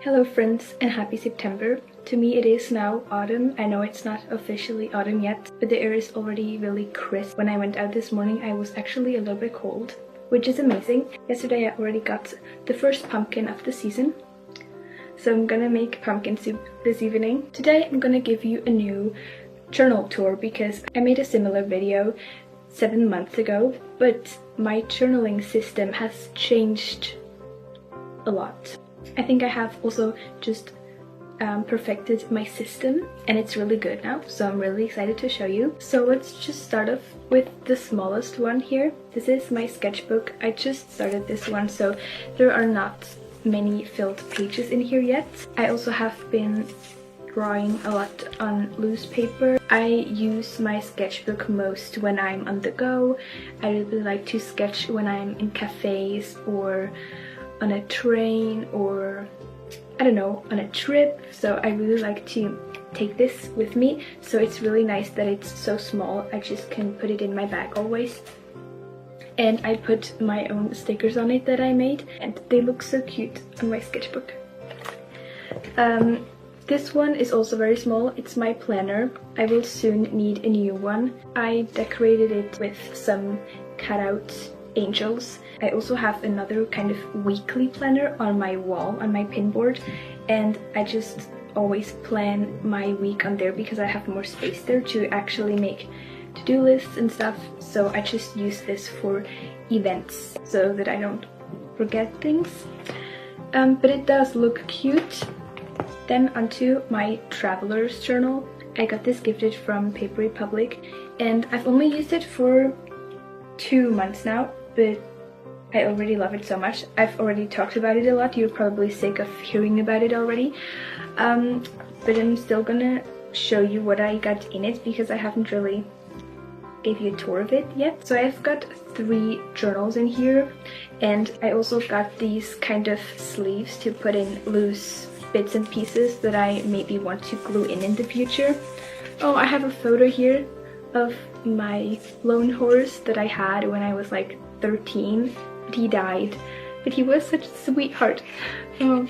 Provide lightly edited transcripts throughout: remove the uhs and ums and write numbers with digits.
Hello friends and happy September. To me it is now autumn. I know it's not officially autumn yet, but the air is already really crisp. When I went out this morning I was actually a little bit cold, which is amazing. Yesterday I already got the first pumpkin of the season. So I'm gonna make pumpkin soup this evening. Today I'm gonna give you a new journal tour because I made a similar video 7 months ago, but my journaling system has changed a lot. I think I have also just perfected my system and it's really good now, so I'm really excited to show you. So let's just start off with the smallest one here. This is my sketchbook. I just started this one, so there are not many filled pages in here yet. I also have been drawing a lot on loose paper. I use my sketchbook most when I'm on the go. I really like to sketch when I'm in cafes or on a train or I don't know, on a trip. So I really like to take this with me. So it's really nice that it's so small. I just can put it in my bag always. And I put my own stickers on it that I made and they look so cute on my sketchbook. This one is also very small. It's my planner. I will soon need a new one. I decorated it with some cutout angels. I also have another kind of weekly planner on my wall, on my pinboard, and I just always plan my week on there because I have more space there to actually make to-do lists and stuff. So I just use this for events so that I don't forget things. But it does look cute. Then onto my traveler's journal. I got this gifted from Paper Republic and I've only used it for 2 months now, but I already love it so much. I've already talked about it a lot. You're probably sick of hearing about it already. But I'm still gonna show you what I got in it because I haven't really gave you a tour of it yet. So I've got 3 journals in here and I also got these kind of sleeves to put in loose bits and pieces that I maybe want to glue in the future. Oh, I have a photo here of my lone horse that I had when I was like 13. But he died, but he was such a sweetheart. Oh.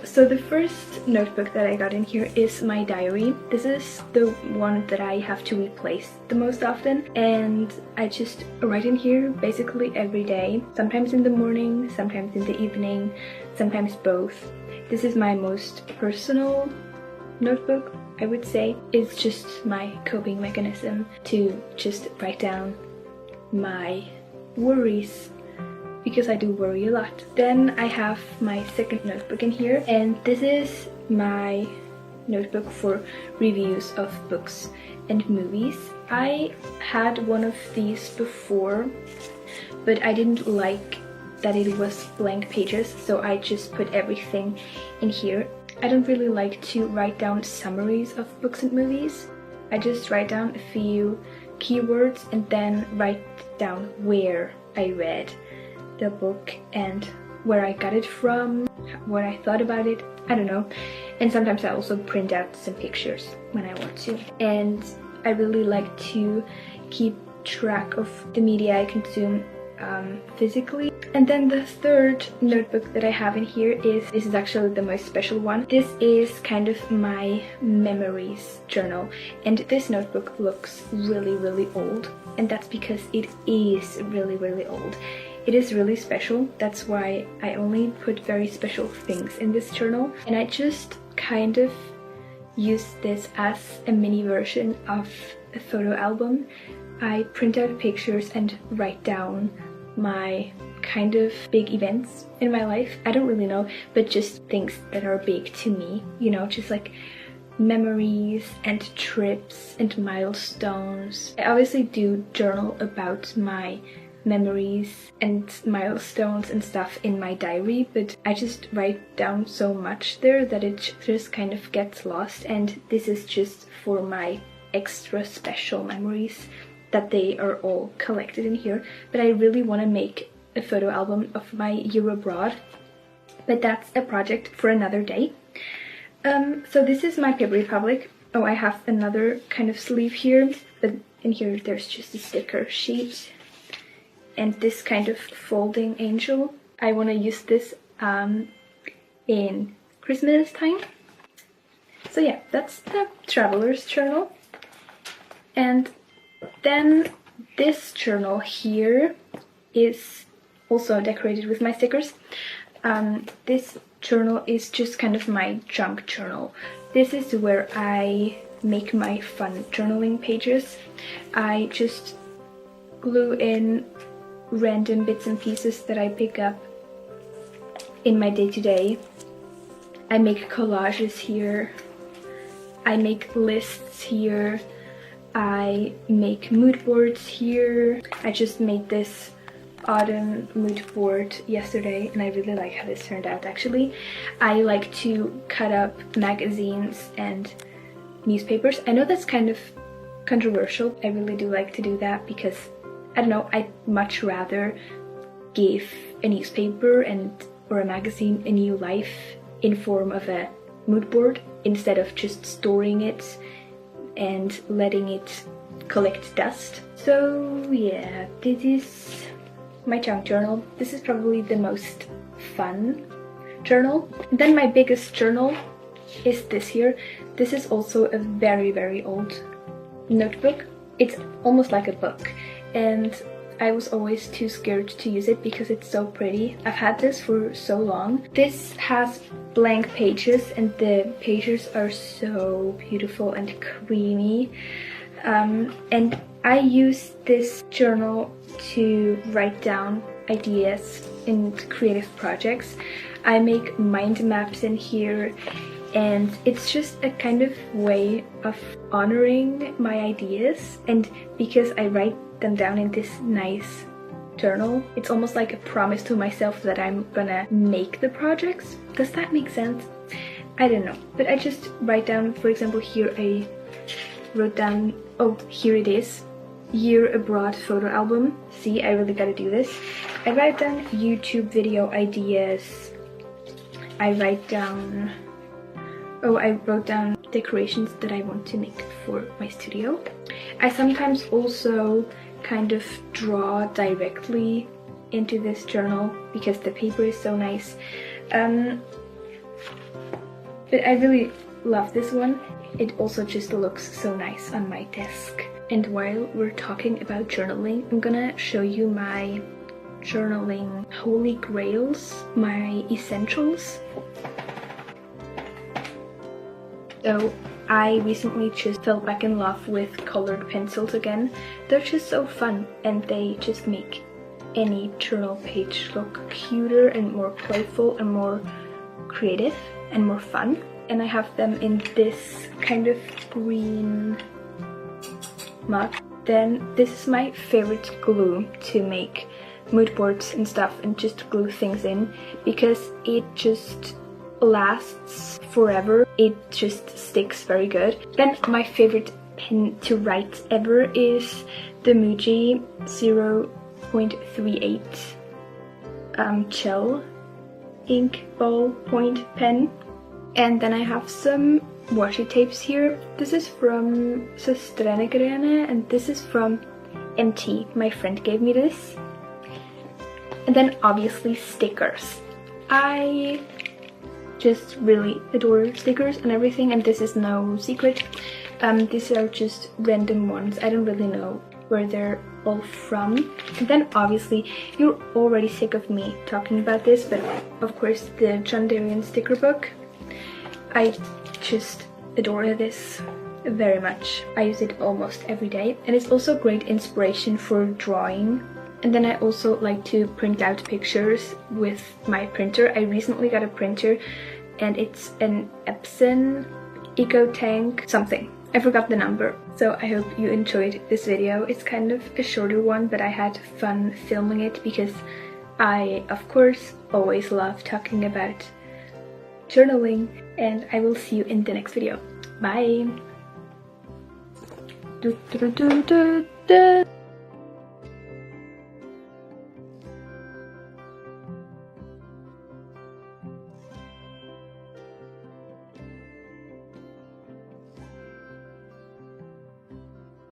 So the first notebook that I got in here is my diary. This is the one that I have to replace the most often, and I just write in here basically every day, sometimes in the morning, sometimes in the evening, sometimes both. This is my most personal notebook, I would say. It's just my coping mechanism to just write down my worries, because I do worry a lot. Then I have my second notebook in here, and this is my notebook for reviews of books and movies. I had one of these before, but I didn't like that it was blank pages, so I just put everything in here. I don't really like to write down summaries of books and movies. I just write down a few keywords and then write down where I read the book and where I got it from, what I thought about it, I don't know. And sometimes I also print out some pictures when I want to. And I really like to keep track of the media I consume physically. And then the third notebook that I have in here this is actually the most special one. This is kind of my memories journal, and this notebook looks really old, and that's because it is really old. It is really special. That's why I only put very special things in this journal, and I just kind of use this as a mini version of a photo album. I print out pictures and write down my kind of big events in my life. I don't really know, but just things that are big to me, you know, just like memories and trips and milestones. I obviously do journal about my memories and milestones and stuff in my diary, but I just write down so much there that it just kind of gets lost, and this is just for my extra special memories that they are all collected in here. But I really want to make a photo album of my year abroad, but that's a project for another day. So this is my Paper Republic. Oh, I have another kind of sleeve here, but And here there's just a sticker sheet and this kind of folding angel. I want to use this in Christmas time. So yeah, that's the traveler's journal. And then this journal here is also decorated with my stickers. This journal is just kind of my junk journal. This is where I make my fun journaling pages. I just glue in random bits and pieces that I pick up in my day-to-day. I make collages here. I make lists here. I make mood boards here. I just made this autumn mood board yesterday and I really like how this turned out actually. I like to cut up magazines and newspapers. I know that's kind of controversial. I really do like to do that because, I don't know, I'd much rather give a newspaper or a magazine a new life in form of a mood board instead of just storing it and letting it collect dust. So yeah, this is my junk journal. This is probably the most fun journal. And then my biggest journal is this here. This is also a very old notebook. It's almost like a book and I was always too scared to use it because it's so pretty. I've had this for so long. This has blank pages and the pages are so beautiful and creamy. And I use this journal to write down ideas in creative projects. I make mind maps in here and it's just a kind of way of honoring my ideas, and because I write them down in this nice journal, it's almost like a promise to myself that I'm gonna make the projects. Does that make sense? I don't know, but I just write down, for example, here I wrote down, oh, here it is, year abroad photo album. See, I really gotta do this. I write down YouTube video ideas. I write down, oh, I wrote down decorations that I want to make for my studio. I sometimes also kind of draw directly into this journal because the paper is so nice. But I really love this one. It also just looks so nice on my desk. And while we're talking about journaling, I'm gonna show you my journaling holy grails, my essentials. So I recently just fell back in love with colored pencils again. They're just so fun and they just make any journal page look cuter and more playful and more creative and more fun. And I have them in this kind of green mug. Then this is my favorite glue to make mood boards and stuff and just glue things in because it just lasts forever. It just sticks very good. Then my favorite pen to write ever is the Muji 0.38 gel ink ballpoint pen. And then I have some washi tapes here. This is from Søstrenegrene and this is from MT. My friend gave me this. And then obviously stickers. I just really adore stickers and everything, and this is no secret. These are just random ones. I don't really know where they're all from. And then obviously you're already sick of me talking about this, but of course the John Darien sticker book. I just adore this very much. I use it almost every day and it's also great inspiration for drawing. And then I also like to print out pictures with my printer. I recently got a printer and it's an Epson EcoTank something. I forgot the number. So I hope you enjoyed this video. It's kind of a shorter one, but I had fun filming it because I, of course, always love talking about journaling. And I will see you in the next video. Bye!